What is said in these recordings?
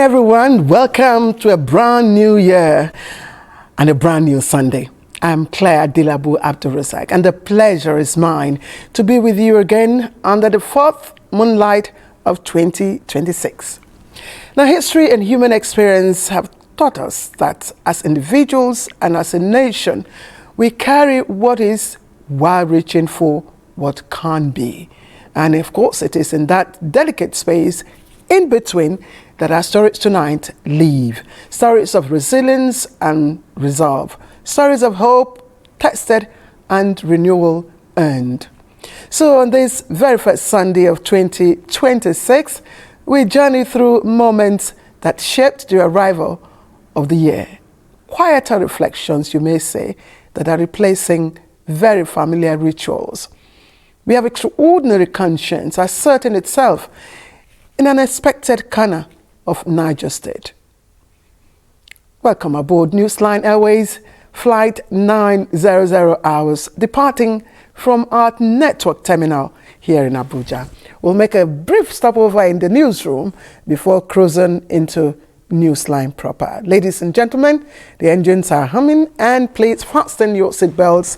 everyone. Welcome to a brand new year and a brand new Sunday. I'm Claire Dilabu Abdurrazak, and the pleasure is mine to be with you again under the fourth moonlight of 2026. Now, history and human experience have taught us that as individuals and as a nation, we carry what is while reaching for what can be. And of course, it is in that delicate space in between that our stories tonight live. Stories of resilience and resolve. Stories of hope tested and renewal earned. So on this very first Sunday of 2026, we journey through moments that shaped the arrival of the year. Quieter reflections, you may say, that are replacing very familiar rituals. We have extraordinary conscience asserting itself in an unexpected corner of Niger State. Welcome aboard NEWSLINE Airways, flight 900 hours, departing from our network terminal here in Abuja. We'll make a brief stopover in the newsroom before cruising into NEWSLINE proper. Ladies and gentlemen, the engines are humming, and please fasten your seatbelts.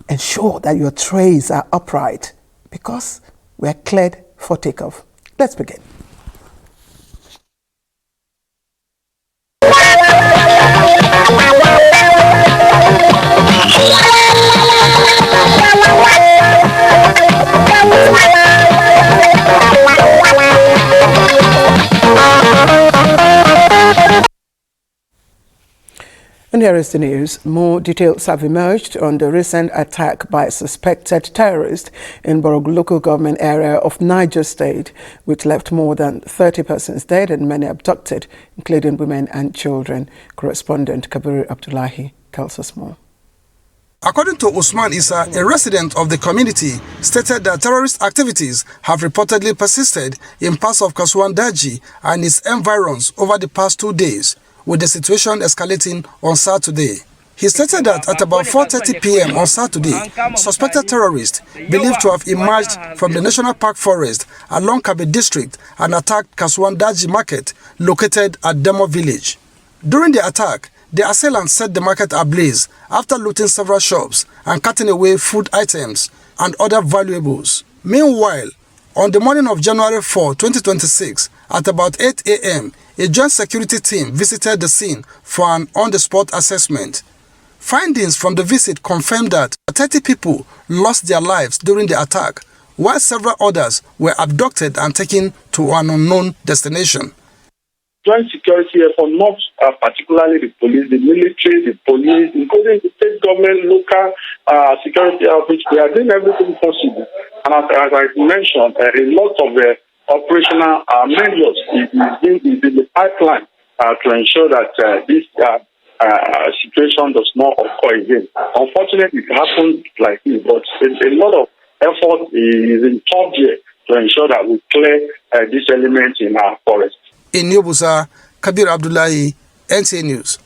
Ensure that your trays are upright because we're cleared for takeoff. Let's begin. And here is the news. More details have emerged on the recent attack by a suspected terrorist in Borough local government area of Niger State, which left more than 30 persons dead and many abducted, including women and children. Correspondent Kabir Abdullahi tells us more. According to Usman Issa, a resident of the community, stated that terrorist activities have reportedly persisted in parts of Kasuwan Daji and its environs over the past 2 days, with the situation escalating on Saturday. He stated that at about 4:30 p.m. on Saturday, suspected terrorists believed to have emerged from the National Park Forest along Kabe District and attacked Kasuwan Daji Market, located at Demo Village. During the attack, the assailants set the market ablaze after looting several shops and cutting away food items and other valuables. Meanwhile, on the morning of January 4, 2026, at about 8 a.m., a joint security team visited the scene for an on-the-spot assessment. Findings from the visit confirmed that 30 people lost their lives during the attack, while several others were abducted and taken to an unknown destination. Joint security effort, not particularly the police, the military, the police, including the state government, local security outreach, they are doing everything possible. And as I mentioned, a lot of operational measures is in the pipeline to ensure that this situation does not occur again. Unfortunately, it happens like this, but a lot of effort is in top gear to ensure that we clear this element in our forest. In Abuja, Kabir Abdullahi, NTA News.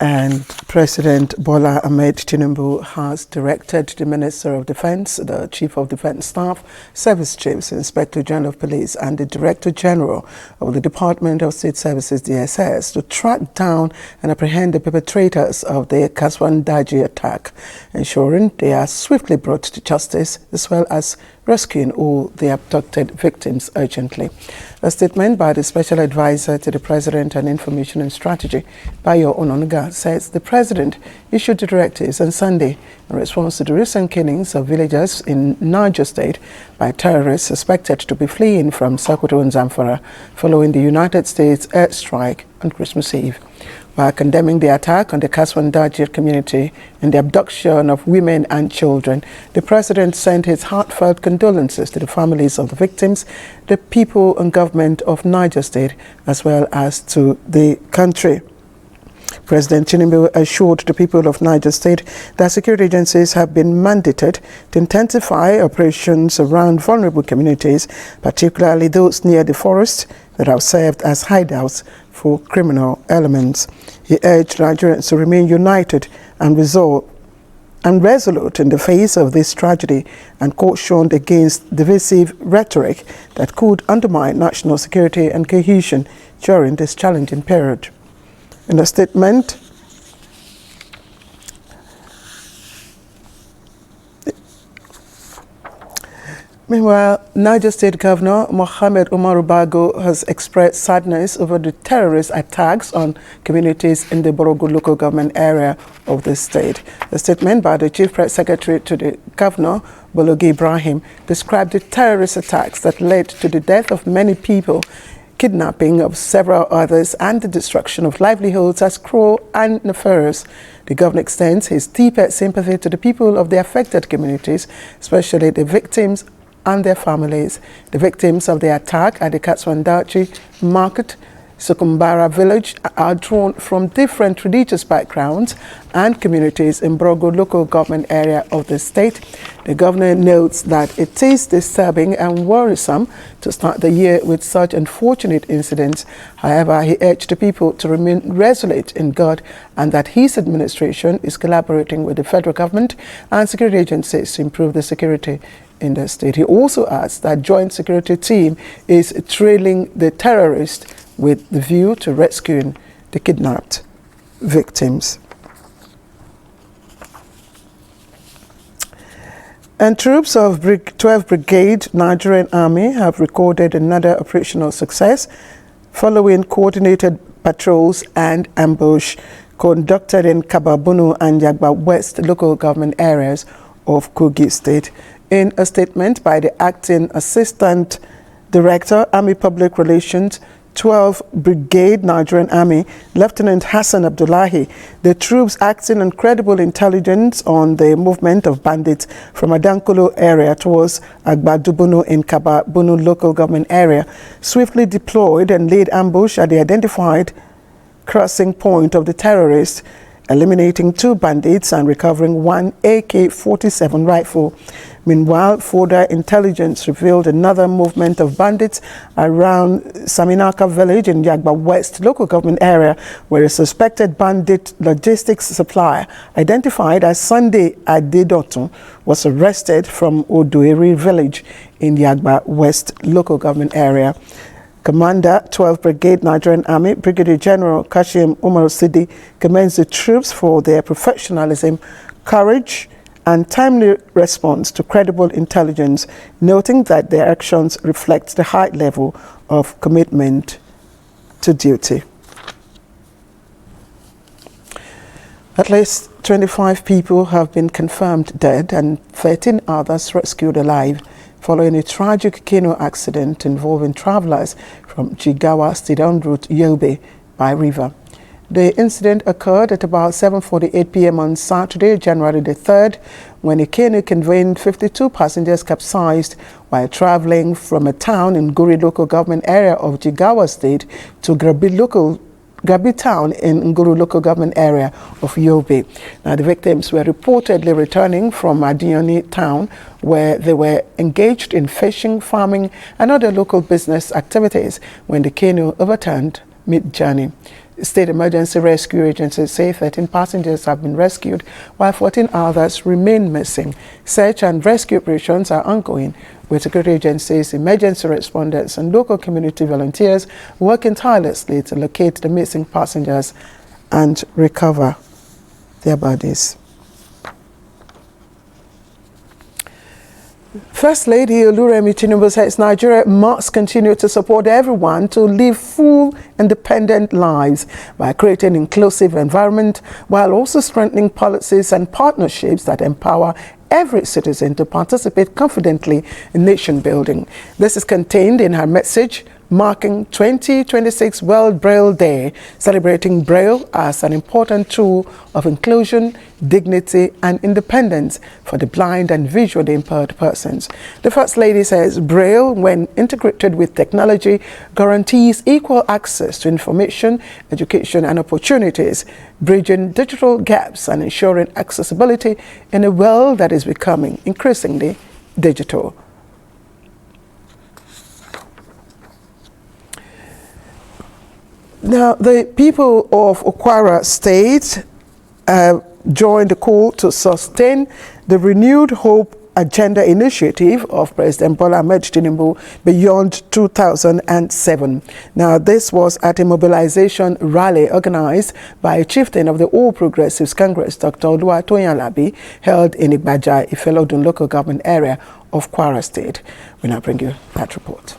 And President Bola Ahmed Tinubu has directed the Minister of Defense, the Chief of Defense Staff, Service Chiefs, Inspector General of Police, and the Director General of the Department of State Services, DSS, to track down and apprehend the perpetrators of the Kasuwan Daji attack, ensuring they are swiftly brought to justice, as well as rescuing all the abducted victims urgently. A statement by the Special Advisor to the President on Information and Strategy, Bayo Ononuga, says the President issued the directives on Sunday in response to the recent killings of villagers in Niger State by terrorists suspected to be fleeing from Sokoto and Zamfara following the United States airstrike on Christmas Eve. While condemning the attack on the Kasuwan Daji community and the abduction of women and children, the President sent his heartfelt condolences to the families of the victims, the people and government of Niger State, as well as to the country. President Tinubu assured the people of Niger State that security agencies have been mandated to intensify operations around vulnerable communities, particularly those near the forest that have served as hideouts for criminal elements. He urged Nigerians to remain united and resolved and resolute in the face of this tragedy and cautioned against divisive rhetoric that could undermine national security and cohesion during this challenging period. In a statement, meanwhile, Niger State Governor Mohammed Umar Bago has expressed sadness over the terrorist attacks on communities in the Borogo local government area of the state. The statement by the Chief Press Secretary to the Governor, Bologi Ibrahim, described the terrorist attacks that led to the death of many people, kidnapping of several others, and the destruction of livelihoods as cruel and nefarious. The governor extends his deepest sympathy to the people of the affected communities, especially the victims and their families. The victims of the attack at the Katswandachi Market, Sukumbara village are drawn from different religious backgrounds and communities in Borogo local government area of the state. The governor notes that it is disturbing and worrisome to start the year with such unfortunate incidents. However, he urged the people to remain resolute in God and that his administration is collaborating with the federal government and security agencies to improve the security in the state. He also adds that joint security team is trailing the terrorists with the view to rescuing the kidnapped victims. And troops of 12th Brigade Nigerian Army have recorded another operational success following coordinated patrols and ambush conducted in Kababunu and Yagba West local government areas of Kogi State. In a statement by the Acting Assistant Director, Army Public Relations, 12th Brigade Nigerian Army, Lieutenant Hassan Abdullahi, the troops acting on credible intelligence on the movement of bandits from Adankolo area towards Agbadubunu in Kababunu local government area, swiftly deployed and laid ambush at the identified crossing point of the terrorists, eliminating 2 bandits and recovering 1 AK-47 rifle. Meanwhile, further intelligence revealed another movement of bandits around Saminaka village in Yagba West local government area, where a suspected bandit logistics supplier identified as Sunday Adedotun was arrested from Odueri village in Yagba West local government area. Commander, 12th Brigade Nigerian Army, Brigadier General Kashim Umar Sidi, commends the troops for their professionalism, courage, and timely response to credible intelligence, noting that their actions reflect the high level of commitment to duty. At least 25 people have been confirmed dead and 13 others rescued alive following a tragic canoe accident involving travelers from Jigawa State en route Yobe by river. The incident occurred at about 7:48 p.m. on Saturday, January the 3rd, when a canoe conveying 52 passengers capsized while traveling from a town in Guri local government area of Jigawa State to Gabi town in Nguru local government area of Yobe. Now, the victims were reportedly returning from Adioni town, where they were engaged in fishing, farming, and other local business activities when the canoe overturned mid-journey. State Emergency Rescue Agencies say 13 passengers have been rescued, while 14 others remain missing. Search and rescue operations are ongoing, with security agencies, emergency responders, and local community volunteers working tirelessly to locate the missing passengers and recover their bodies. First Lady Oluremi Tinubu says Nigeria must continue to support everyone to live full, independent lives by creating an inclusive environment while also strengthening policies and partnerships that empower every citizen to participate confidently in nation building. This is contained in her message marking 2026 World Braille Day, celebrating Braille as an important tool of inclusion, dignity, and independence for the blind and visually impaired persons. The First Lady says Braille, when integrated with technology, guarantees equal access to information, education, and opportunities, bridging digital gaps and ensuring accessibility in a world that is becoming increasingly digital. Now, the people of Okwara State joined the call to sustain the renewed hope agenda initiative of President Bola Ahmed Tinubu beyond 2007. Now, this was at a mobilization rally organized by a chieftain of the All Progressives Congress, Dr. Oluwatoyin Alabi, held in Abuja, Ifelodun local government area of Kwara State. We now bring you that report.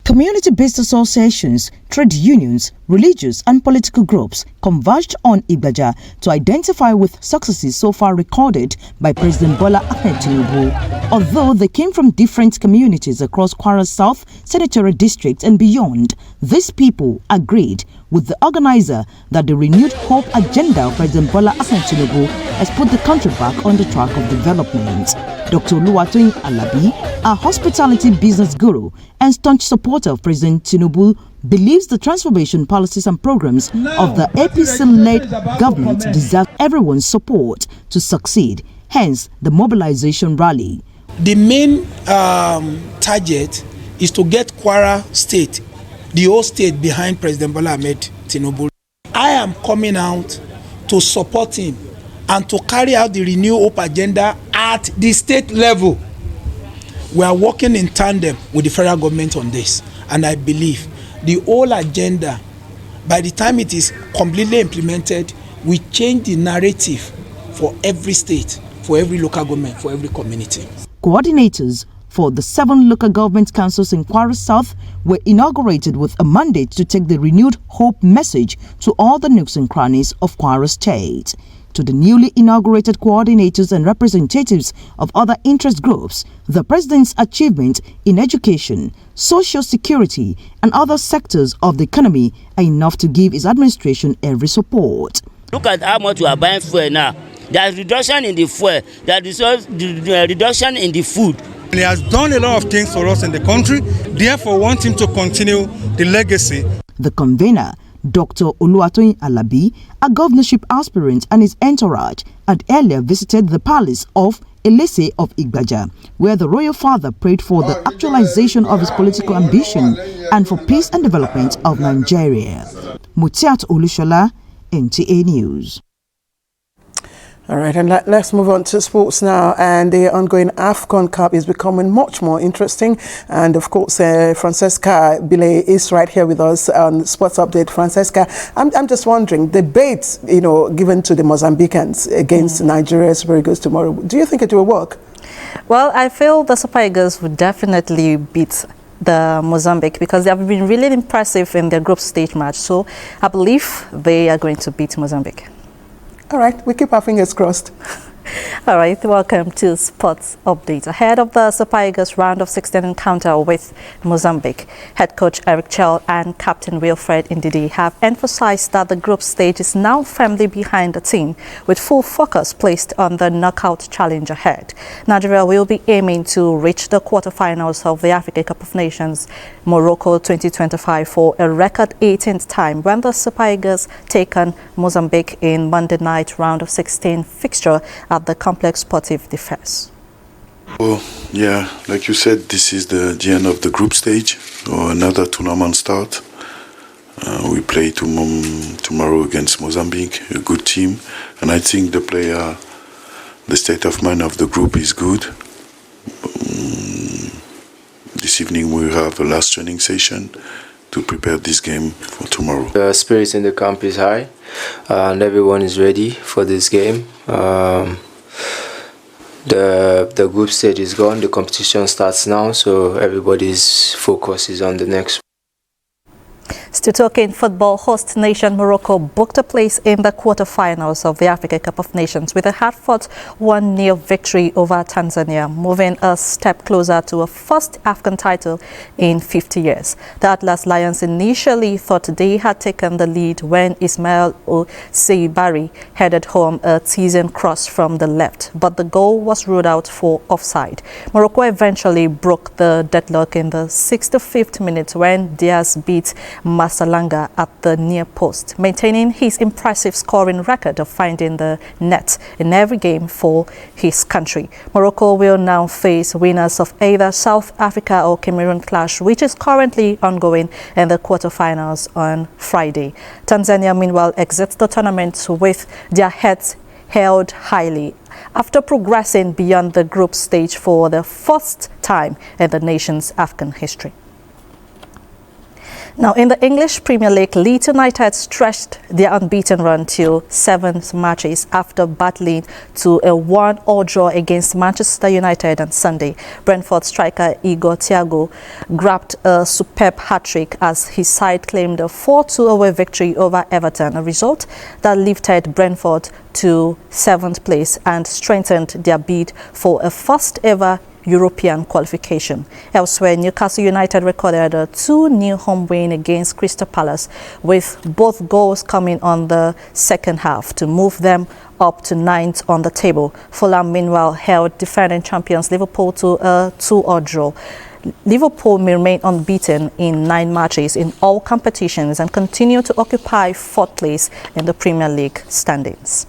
Community-based associations, trade unions, religious and political groups converged on Abuja to identify with successes so far recorded by President Bola Ahmed Tinubu. Although they came from different communities across Kwara South, Senatorial District and beyond, these people agreed with the organizer that the renewed hope agenda of President Bola Ahmed Tinubu has put the country back on the track of development. Dr. Oluwatoyin Alabi, a hospitality business guru and staunch supporter of President Tinubu, believes the transformation policies and programs of the APC-led government deserve everyone's support to succeed, hence the mobilization rally. The main target is to get Kwara State, the whole state, behind President Bola Ahmed Tinubu. I am coming out to support him and to carry out the Renew Hope agenda at the state level. We are working in tandem with the federal government on this, and I believe the whole agenda, by the time it is completely implemented, we change the narrative for every state, for every local government, for every community. Coordinators for the 7 local government councils in Kwara South were inaugurated with a mandate to take the renewed hope message to all the nooks and crannies of Kwara State. To the newly inaugurated coordinators and representatives of other interest groups, the president's achievement in education, social security, and other sectors of the economy are enough to give his administration every support. Look at how much we are buying fuel now. There is reduction in the fuel, there is reduction in the food. He has done a lot of things for us in the country, therefore want him to continue the legacy. The convener, Dr. Oluwatoyin Alabi, a governorship aspirant, and his entourage had earlier visited the palace of Elese of Igbaja, where the royal father prayed for the actualization of his political ambition and for peace and development of Nigeria. Mutiat Olushola, NTA News. All right, and let's move on to sports now. And the ongoing AFCON Cup is becoming much more interesting. And of course, Francesca Bile is right here with us on Sports Update. Francesca, I'm just wondering, the bait, given to the Mozambicans against Nigeria Super Eagles tomorrow, do you think it will work? Well, I feel the Super Eagles would definitely beat the Mozambique because they have been really impressive in their group stage match. So I believe they are going to beat Mozambique. All right, we keep our fingers crossed. All right, welcome to Sports Update. Ahead of the Super Eagles round of 16 encounter with Mozambique, head coach Eric Chell and captain Wilfred Ndidi have emphasized that the group stage is now firmly behind the team, with full focus placed on the knockout challenge ahead. Nigeria will be aiming to reach the quarterfinals of the Africa Cup of Nations, Morocco 2025, for a record 18th time when the Super Eagles take on Mozambique in Monday night round of 16 fixture at the Complex Sportive Defense. Well, yeah, like you said, this is the end of the group stage, or another tournament start. We play tomorrow against Mozambique, a good team, and I think the state of mind of the group is good. This evening we have a last training session to prepare this game for tomorrow. The spirit in the camp is high, and everyone is ready for this game. The group stage is gone, the competition starts now, so everybody's focus is on the next. Still talking football, host nation Morocco booked a place in the quarterfinals of the Africa Cup of Nations with a hard-fought 1-0 victory over Tanzania, moving a step closer to a first African title in 50 years. The Atlas Lions initially thought they had taken the lead when Ismail Seibari headed home a teasing cross from the left, but the goal was ruled out for offside. Morocco eventually broke the deadlock in the 65th minute when Diaz beat Masalanga at the near post, maintaining his impressive scoring record of finding the net in every game for his country. Morocco will now face winners of either South Africa or Cameroon clash, which is currently ongoing in the quarterfinals on Friday. Tanzania, meanwhile, exits the tournament with their heads held highly after progressing beyond the group stage for the first time in the nation's AFCON history. Now, in the English Premier League, Leeds United stretched their unbeaten run to 7 matches after battling to a 1-1 draw against Manchester United on Sunday. Brentford striker Igor Thiago grabbed a superb hat-trick as his side claimed a 4-2 away victory over Everton, a result that lifted Brentford to 7th place and strengthened their bid for a first-ever European qualification. Elsewhere, Newcastle United recorded a 2-0 home win against Crystal Palace, with both goals coming on the second half to move them up to 9th on the table. Fulham, meanwhile, held defending champions Liverpool to a 2-2 draw. Liverpool may remain unbeaten in 9 matches in all competitions and continue to occupy 4th place in the Premier League standings.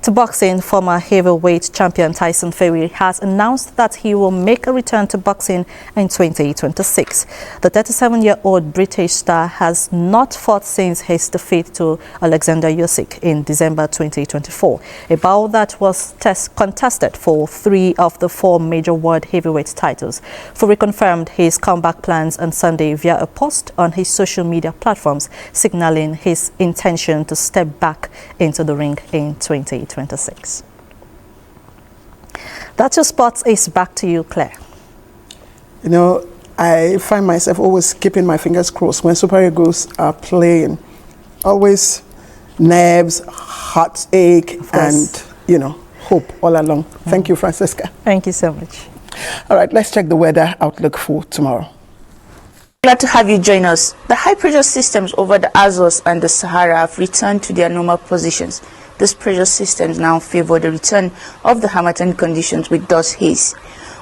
To boxing, former heavyweight champion Tyson Fury has announced that he will make a return to boxing in 2026. The 37-year-old British star has not fought since his defeat to Alexander Usyk in December 2024, a bout that was contested for 3 of the 4 major world heavyweight titles. Fury confirmed his comeback plans on Sunday via a post on his social media platforms, signaling his intention to step back into the ring in 2026. That's your sports is back to you, Claire. You know, I find myself always keeping my fingers crossed when Super Eagles are playing. Always nerves, heartache, and, you know, hope all along. Thank you, Francisca. Thank you so much. All right, let's check the weather outlook for tomorrow. Glad to have you join us. The high-pressure systems over the Azores and the Sahara have returned to their normal positions. These pressure systems now favor the return of the harmattan conditions with dust haze.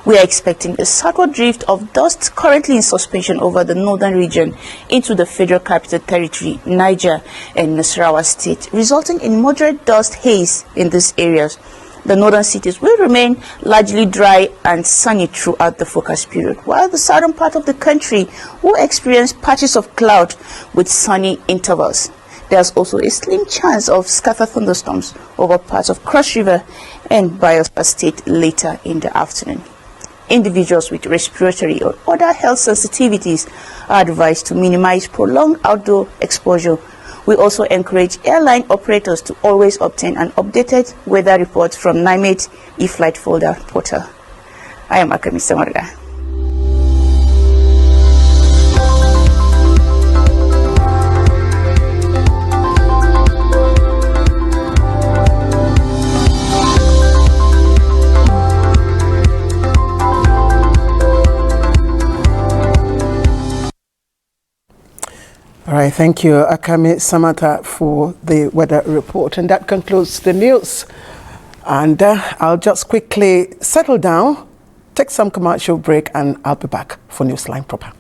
We are expecting a southward drift of dust currently in suspension over the northern region into the Federal Capital Territory, Niger, and Nasarawa State, resulting in moderate dust haze in these areas. The northern cities will remain largely dry and sunny throughout the forecast period, while the southern part of the country will experience patches of cloud with sunny intervals. There's also a slim chance of scattered thunderstorms over parts of Cross River and Bayelsa State later in the afternoon. Individuals with respiratory or other health sensitivities are advised to minimize prolonged outdoor exposure. We also encourage airline operators to always obtain an updated weather report from NIMET eFlight Folder portal. I am Akami Samarga. All right, thank you, Akami Samata, for the weather report. And that concludes the news. And I'll just quickly settle down, take some commercial break, and I'll be back for NEWSLINE proper.